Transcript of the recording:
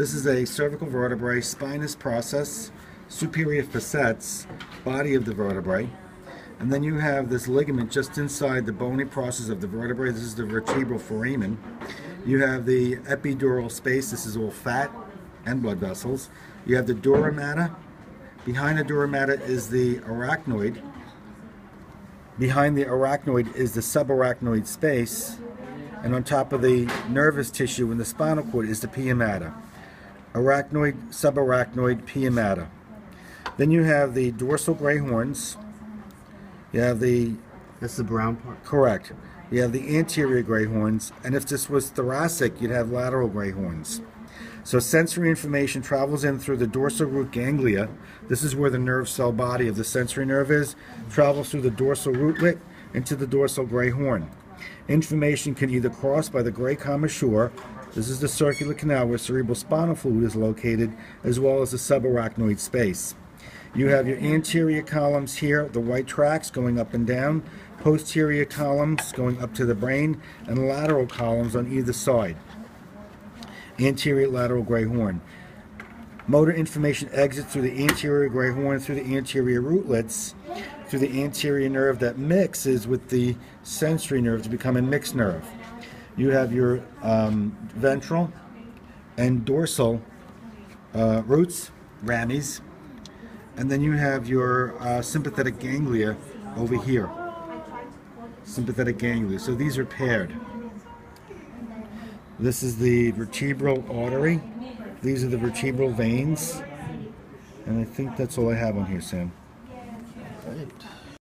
This is a cervical vertebrae, spinous process, superior facets, body of the vertebrae. And then you have this ligament just inside the bony process of the vertebrae. This is the vertebral foramen. You have the epidural space. This is all fat and blood vessels. You have the dura mater. Behind the dura mater is the arachnoid. Behind the arachnoid is the subarachnoid space. And on top of the nervous tissue in the spinal cord is the pia mater. Arachnoid, subarachnoid, pia mater. Then you have the dorsal gray horns. You have the... That's the brown part? Correct. You have the anterior gray horns, and if this was thoracic, you'd have lateral gray horns. So sensory information travels in through the dorsal root ganglia. This is where the nerve cell body of the sensory nerve is. Travels through the dorsal rootlet into the dorsal gray horn. Information can either cross by the gray commissure. This is the circular canal where cerebral spinal fluid is located, as well as the subarachnoid space. You have your anterior columns here, the white tracks going up and down, posterior columns going up to the brain, and lateral columns on either side. Anterior lateral gray horn. Motor information exits through the anterior gray horn, through the anterior rootlets, through the anterior nerve that mixes with the sensory nerve to become a mixed nerve. You have your ventral and dorsal roots, rammies, and then you have your sympathetic ganglia over here. Sympathetic ganglia. So these are paired. This is the vertebral artery. These are the vertebral veins. And I think that's all I have on here, Sam.